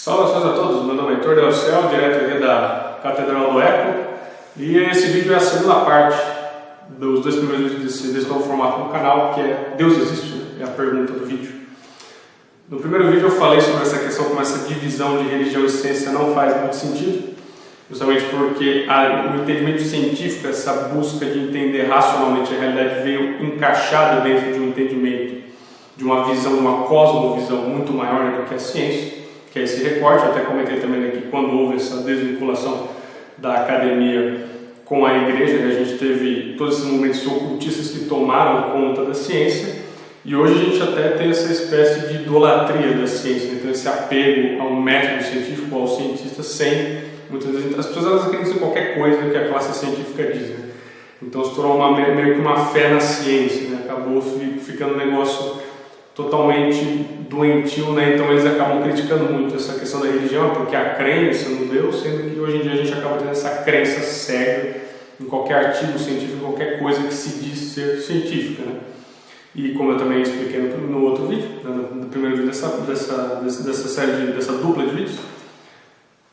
Saudações a todos, meu nome é Heitor Del Céu, direto aqui da Catedral do Eco, e esse vídeo é a segunda parte dos dois primeiros vídeos desse novo formato no canal, que é Deus existe? Né? É a pergunta do vídeo. No primeiro vídeo eu falei sobre essa questão, como essa divisão de religião e ciência não faz muito sentido, justamente porque o entendimento científico, essa busca de entender racionalmente a realidade, veio encaixada dentro de um entendimento, de uma visão, uma cosmovisão muito maior do que a ciência, que é esse recorte. Eu até comentei também aqui quando houve essa desvinculação da academia com a igreja, que a gente teve todos esses momentos ocultistas que tomaram conta da ciência, e hoje a gente até tem essa espécie de idolatria da ciência, então esse apego ao método científico, ao cientista, sem, muitas vezes, as pessoas elas acreditam em qualquer coisa que a classe científica diz, né? Então se tornou meio que uma fé na ciência, né? Acabou ficando um negócio totalmente doentio, né? Então eles acabam criticando muito essa questão da religião, porque a crença no Deus, sendo que hoje em dia a gente acaba tendo essa crença cega em qualquer artigo científico, qualquer coisa que se diz ser científica, né? E como eu também expliquei no outro vídeo, no primeiro vídeo dessa série, dessa dupla de vídeos,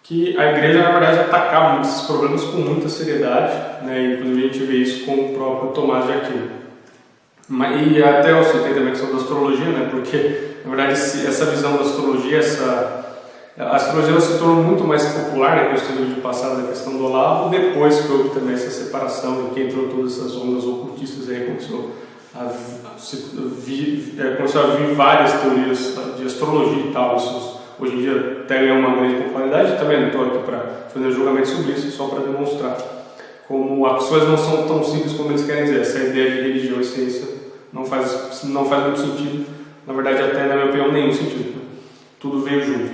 que a igreja na verdade atacava esses problemas com muita seriedade, né? Inclusive a gente vê isso com o próprio Tomás de Aquino. E até eu citei também a questão da astrologia, né? Porque na verdade essa visão da astrologia, a astrologia se tornou muito mais popular, né? Que eu no vídeo passado da questão do Olavo, depois que houve também essa separação e que entrou todas essas ondas ocultistas aí, começou a vir várias teorias de astrologia e tal. Isso hoje em dia até ganhou uma grande popularidade. Também não estou aqui para fazer julgamento sobre isso, só para demonstrar como as coisas não são tão simples como eles querem dizer. Essa ideia de religião e ciência não faz muito sentido, na verdade até na minha opinião nenhum sentido, né? Tudo veio junto.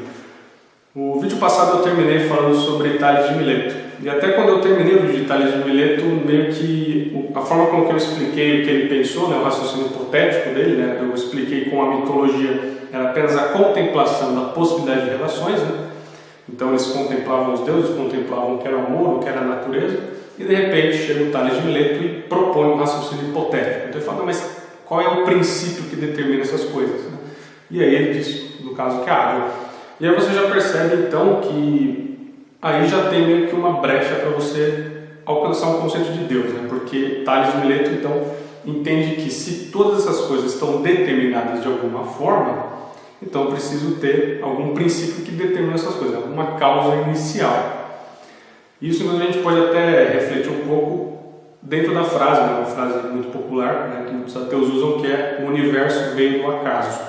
O vídeo passado eu terminei falando sobre Tales de Mileto, e até quando eu terminei o vídeo de Tales de Mileto, meio que a forma como que eu expliquei o que ele pensou, né, o raciocínio hipotético dele, né, eu expliquei com a mitologia era apenas a contemplação da possibilidade de relações, né? Então eles contemplavam os deuses, contemplavam o que era o amor, o que era a natureza, e de repente chega o Tales de Mileto e propõe um raciocínio hipotético. Então ele fala, mas qual é o princípio que determina essas coisas, né? E aí ele diz, no caso, que é a água. E aí você já percebe então que aí já tem meio que uma brecha para você alcançar um conceito de Deus, né? Porque Tales de Mileto então entende que se todas essas coisas estão determinadas de alguma forma, então eu preciso ter algum princípio que determina essas coisas, alguma causa inicial. Isso a gente pode até refletir um pouco dentro da frase, né? Uma frase muito popular, né? Que muitos ateus usam, que é o universo veio do acaso.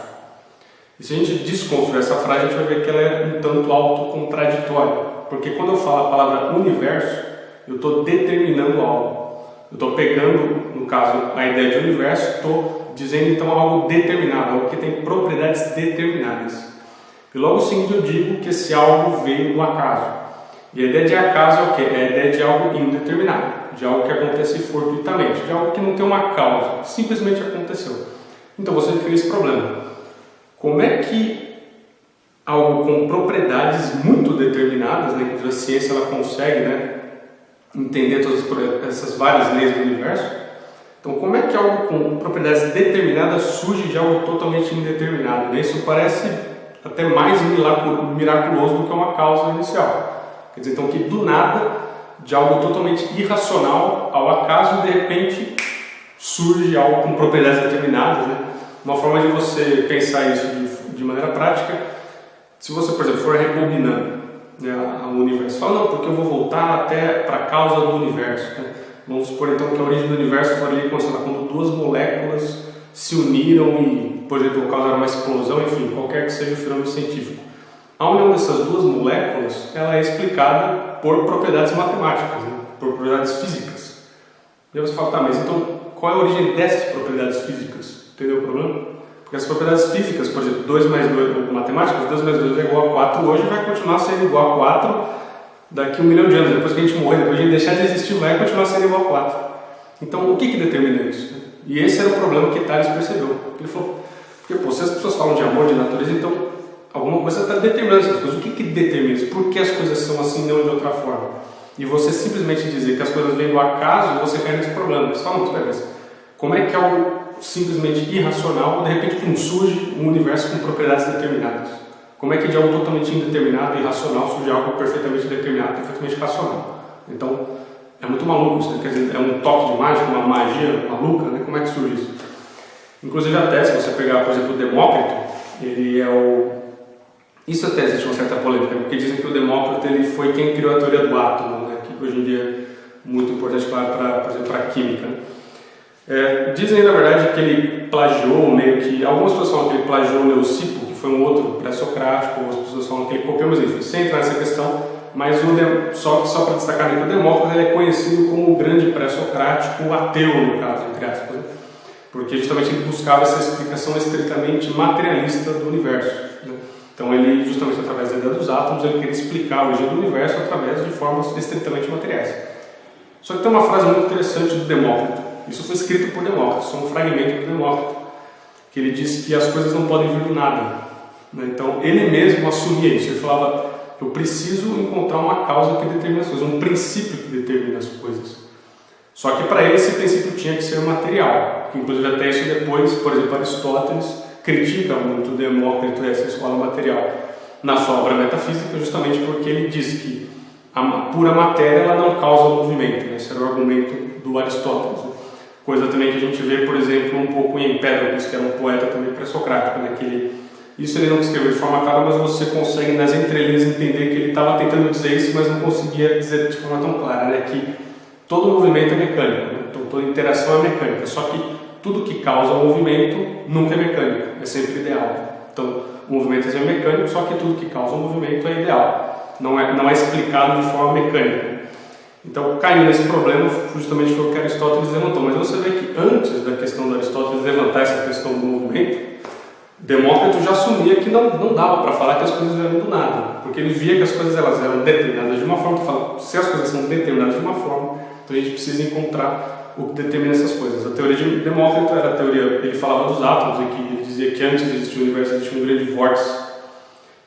E se a gente desconstruir essa frase, a gente vai ver que ela é um tanto autocontraditória, porque quando eu falo a palavra universo, eu estou determinando algo. Eu estou pegando, no caso, a ideia de universo, estou dizendo então algo determinado, algo que tem propriedades determinadas. E logo em seguida eu digo que esse algo veio do acaso. E a ideia de acaso é o quê? É a ideia de algo indeterminado, de algo que acontece fortuitamente, de algo que não tem uma causa, simplesmente aconteceu. Então você cria esse problema. Como é que algo com propriedades muito determinadas, né, que a ciência ela consegue, né, entender todas essas várias leis do universo, então como é que algo com propriedades determinadas surge de algo totalmente indeterminado, né? Isso parece até mais miraculoso do que uma causa inicial. Quer dizer, então, que do nada, de algo totalmente irracional ao acaso, de repente, surge algo com propriedades determinadas, né? Uma forma de você pensar isso de maneira prática, se você, por exemplo, for rebobinando, né, o universo, fala, não, porque eu vou voltar até para a causa do universo, né? Vamos supor, então, que a origem do universo foi ali quando duas moléculas se uniram e, por exemplo, causaram uma explosão, enfim, qualquer que seja o fenômeno científico. A união dessas duas moléculas ela é explicada por propriedades matemáticas, né? Por propriedades físicas. E aí você fala, tá, mas então qual é a origem dessas propriedades físicas? Entendeu o problema? Porque as propriedades físicas, por exemplo, 2 mais 2, matemáticas, 2 mais 2 é igual a 4 hoje, vai continuar sendo igual a 4 daqui a 1 milhão de anos. Depois que a gente morrer, depois que a gente deixar de existir, vai continuar sendo igual a 4. Então o que determina isso? E esse era o problema que Tales percebeu. Ele falou, porque pô, se as pessoas falam de amor, de natureza, então alguma coisa está determinando essas coisas. O que determina isso? Por que as coisas são assim e não de outra forma? E você simplesmente dizer que as coisas vêm do acaso, você cai nesse problema. Você fala, não, mas como é que algo simplesmente irracional, de repente surge um universo com propriedades determinadas? como é que de algo totalmente indeterminado e irracional surge algo perfeitamente determinado, perfeitamente racional. Então, é muito maluco isso, né? Quer dizer, é um toque de mágica, uma magia maluca, né? Como é que surge isso? Inclusive até, se você pegar, por exemplo, o Demócrito, ele é o... Isso até existe uma certa polêmica, porque dizem que o Demócrito ele foi quem criou a teoria do átomo, né? Que hoje em dia é muito importante, por exemplo, para a química, né? Dizem, na verdade, que ele plagiou meio que... Algumas pessoas falam que ele plagiou o Leucipo, que foi um outro pré-socrático, algumas pessoas falam que ele copiou, mas enfim, sem entrar nessa questão, mas só para destacar que o Demócrito ele é conhecido como o grande pré-socrático ateu, no caso, entre aspas, né? Porque justamente ele buscava essa explicação estritamente materialista do universo, né? Então ele, justamente através da ideia dos átomos, ele queria explicar a origem do universo através de formas estritamente materiais. Só que tem uma frase muito interessante do Demócrito. Isso foi escrito por Demócrito, isso é um fragmento do Demócrito, que ele disse que as coisas não podem vir do nada, né? Então ele mesmo assumia isso, ele falava: eu preciso encontrar uma causa que determina as coisas, um princípio que determina as coisas. Só que para ele esse princípio tinha que ser material, que inclusive até isso depois, por exemplo, Aristóteles critica muito Demócrito e essa escola material na sua obra Metafísica, justamente porque ele diz que a pura matéria ela não causa movimento, né? Esse era o argumento do Aristóteles, né? Coisa também que a gente vê, por exemplo, um pouco em Empédocles, que era um poeta também pré-socrático, né? Isso ele não escreveu de forma clara, mas você consegue nas entrelinhas entender que ele estava tentando dizer isso, mas não conseguia dizer de forma tão clara, né? Que todo movimento é mecânico, né? Então toda interação é mecânica, só que tudo que causa movimento nunca é mecânico, é sempre ideal. Então o movimento é mecânico, só que tudo que causa movimento é ideal, não é explicado de forma mecânica. Então, caindo nesse problema, justamente foi o que Aristóteles levantou. Mas você vê que antes da questão de Aristóteles levantar essa questão do movimento, Demócrito já assumia que não dava para falar que as coisas eram do nada, porque ele via que as coisas elas eram determinadas de uma forma. Fala, se as coisas são determinadas de uma forma, então a gente precisa encontrar o que determina essas coisas. A teoria de Demócrito era a teoria, ele falava dos átomos, em que ele dizia que antes de existir o universo existia um grande vórtice,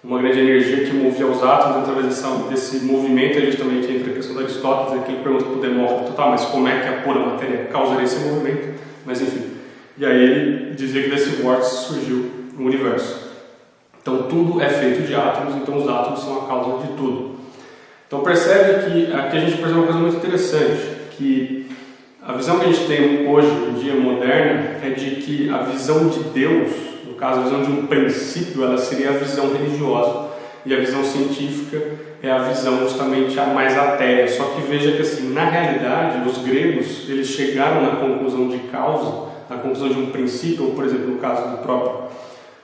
uma grande energia que movia os átomos. Através desse movimento, justamente entra a questão de Aristóteles, que ele pergunta para o Demócrito: tá, mas como é que a pura matéria causaria esse movimento? Mas enfim, e aí ele dizia que desse vórtice surgiu o universo. Então tudo é feito de átomos, então os átomos são a causa de tudo. Então percebe que aqui a gente percebe uma coisa muito interessante, que a visão que a gente tem hoje em dia moderna é de que a visão de Deus, no caso a visão de um princípio, ela seria a visão religiosa, e a visão científica é a visão justamente a mais ateia. Só que veja que assim, na realidade, os gregos eles chegaram na conclusão de causa, na conclusão de um princípio, ou por exemplo no caso do próprio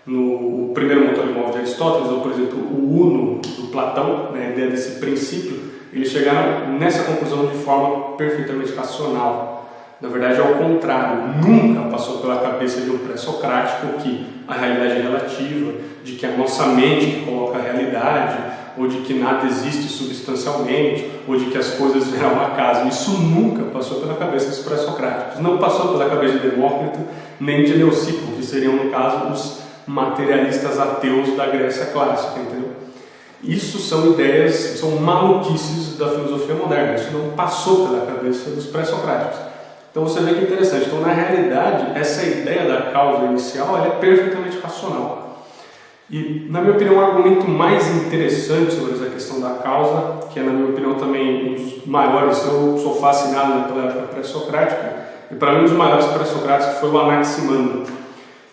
no primeiro motor de móvel de Aristóteles, ou por exemplo o Uno do Platão, né, a ideia desse princípio, eles chegaram nessa conclusão de forma perfeitamente racional. Na verdade, ao contrário, nunca passou pela cabeça de um pré-socrático que a realidade é relativa, de que a nossa mente coloca a realidade, ou de que nada existe substancialmente, ou de que as coisas vieram ao acaso. Isso nunca passou pela cabeça dos pré-socráticos. Não passou pela cabeça de Demócrito, nem de Leucipo, que seriam, no caso, os materialistas ateus da Grécia clássica, entendeu? Isso são ideias, são maluquices da filosofia moderna. Isso não passou pela cabeça dos pré-socráticos. Então você vê que é interessante. Então, na realidade, essa ideia da causa inicial ela é perfeitamente racional. E, na minha opinião, o argumento mais interessante sobre essa questão da causa, que é, na minha opinião, também um dos maiores, eu sou fascinado pela época pré-socrática, e para mim um dos maiores pré-socráticos foi o Anaximandro.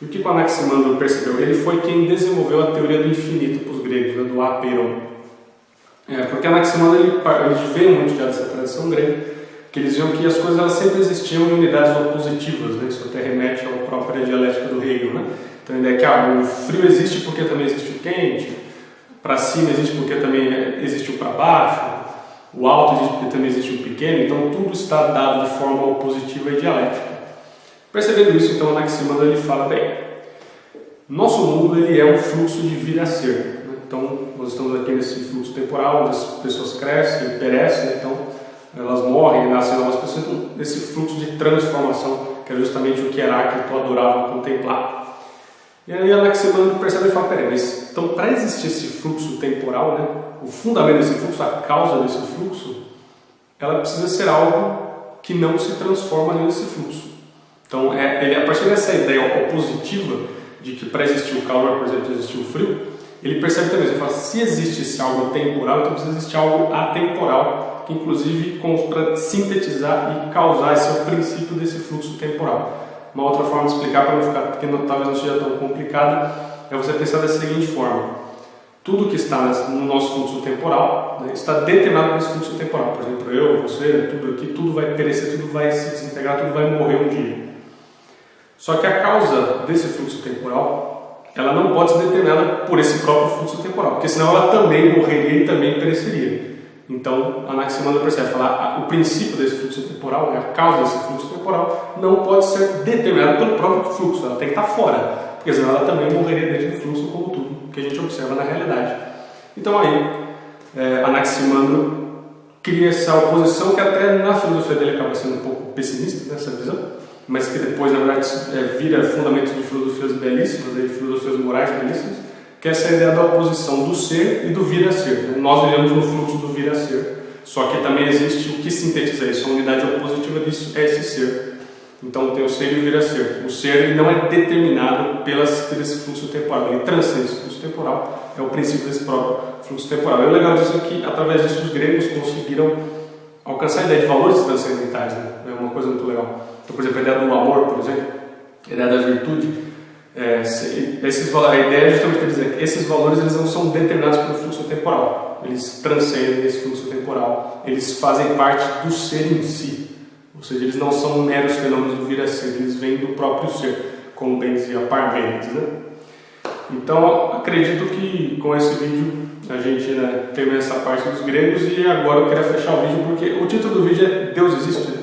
E o que o Anaximandro percebeu? Ele foi quem desenvolveu a teoria do infinito para os gregos, né, do apeiron. Porque Anaximandro ele veio muito já dessa tradição grega, que eles viam que as coisas elas sempre existiam em unidades opositivas, né? Isso até remete à própria dialética do Hegel, né? Então a ideia é que o frio existe porque também existe o quente, para cima existe porque também existe o para baixo, o alto existe porque também existe o pequeno, então tudo está dado de forma opositiva e dialética. Percebendo isso, então, Anaximandro ele fala: bem, nosso mundo ele é um fluxo de vir a ser, né? Então nós estamos aqui nesse fluxo temporal, onde as pessoas crescem, perecem, então elas morrem, nascem novas pessoas, então esse fluxo de transformação, que é justamente o que Heráclito adorava contemplar. E aí Anaximandro percebe e fala: peraí, mas então para existir esse fluxo temporal, né, o fundamento desse fluxo, a causa desse fluxo, ela precisa ser algo que não se transforma nesse fluxo. Então, a partir dessa ideia opositiva de que para existir o calor, por exemplo, existir o frio, ele percebe também, ele fala, se existe esse algo temporal, então precisa existir algo atemporal, que inclusive para sintetizar e causar esse é o princípio desse fluxo temporal. Uma outra forma de explicar, para não ficar, porque talvez não seja tão complicado, é você pensar da seguinte forma: tudo que está no nosso fluxo temporal, né, está determinado por esse fluxo temporal. Por exemplo, eu, você, tudo aqui, tudo vai perecer, tudo vai se desintegrar, tudo vai morrer um dia. Só que a causa desse fluxo temporal, ela não pode ser determinada por esse próprio fluxo temporal, porque senão ela também morreria e também pereceria. Então, Anaximandro percebe, falar, o princípio desse fluxo temporal, a causa desse fluxo temporal, não pode ser determinada pelo próprio fluxo, ela tem que estar fora, porque senão ela também morreria dentro do fluxo, como tudo que a gente observa na realidade. Então aí, Anaximandro cria essa oposição que até na filosofia dele acaba sendo um pouco pessimista, nessa visão, mas que depois, na verdade, vira fundamentos de filosofias belíssimas, de filosofias morais belíssimas, que é essa ideia da oposição do ser e do vir a ser. Nós vivemos no fluxo do vir a ser, só que também existe o que sintetiza isso, a unidade opositiva disso é esse ser. Então tem o ser e o vir a ser. O ser ele não é determinado por esse fluxo temporal, ele transcende esse fluxo temporal, é o princípio desse próprio fluxo temporal. E o legal disso é que, através disso, os gregos conseguiram alcançar a ideia de valores transcendentais, né? É uma coisa muito legal. Então, por exemplo, a ideia do amor, por exemplo, a ideia da virtude, a ideia é justamente dizer que esses valores eles não são determinados pelo fluxo temporal, eles transcendem esse fluxo temporal, eles fazem parte do ser em si, ou seja, eles não são meros fenômenos do vir a ser, eles vêm do próprio ser, como bem dizia Parmênides, né? Então, acredito que com esse vídeo a gente termina essa parte dos gregos e agora eu queria fechar o vídeo porque o título do vídeo é Deus existe, né?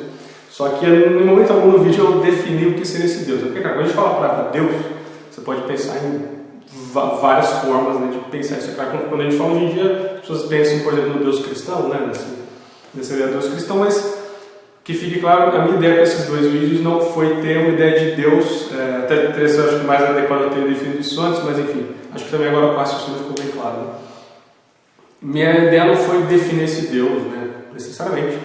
Só que no momento algum no vídeo eu defini o que seria esse Deus. Porque quando a gente fala a palavra Deus, você pode pensar em várias formas, né, de pensar isso. Quando a gente fala hoje em dia, as pessoas pensam, por exemplo, no Deus cristão, né, nessa ideia do Deus cristão, mas que fique claro, a minha ideia com esses dois vídeos não foi ter uma ideia de Deus, até teria sido acho que mais adequado eu ter definido isso antes, mas enfim, acho que também agora o raciocínio ficou bem claro. Né? Minha ideia não foi definir esse Deus, né, necessariamente.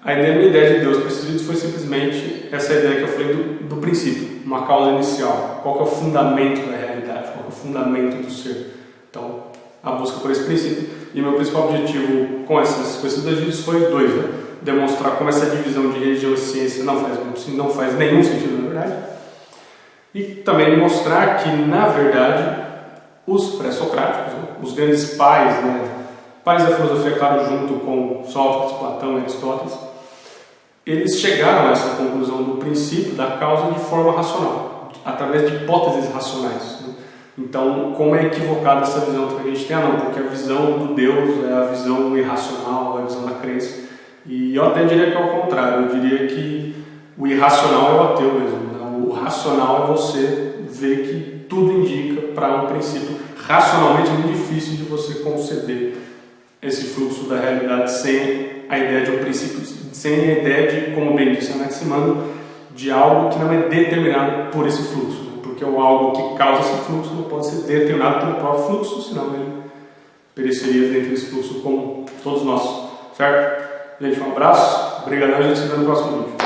Minha ideia de Deus para esses vídeos foi simplesmente essa ideia que eu falei do princípio, uma causa inicial, qual que é o fundamento da realidade, qual que é o fundamento do ser. Então, a busca por esse princípio. E meu principal objetivo com esses dois vídeos foi dois, né? Demonstrar como essa divisão de religião e ciência não faz nenhum sentido, na verdade. E também mostrar que, na verdade, os pré-socráticos, né, os grandes pais, né, pais da filosofia, claro, junto com Sócrates, Platão e Aristóteles, eles chegaram a essa conclusão do princípio da causa de forma racional, através de hipóteses racionais. Né? Então, como é equivocada essa visão que a gente tem? Não, porque a visão do Deus é a visão irracional, a visão da crença. E eu até diria que é o contrário, eu diria que o irracional é o ateu mesmo. Né? O racional é você ver que tudo indica para um princípio racionalmente muito difícil de você conceber esse fluxo da realidade sem a ideia de um princípio, sem a ideia de, como bem disse Anaximandro, de algo que não é determinado por esse fluxo, né? Porque o algo que causa esse fluxo não pode ser determinado pelo próprio fluxo, senão ele pereceria dentro desse fluxo como todos nós, certo? Gente, um abraço, obrigado, a gente se vê no próximo vídeo.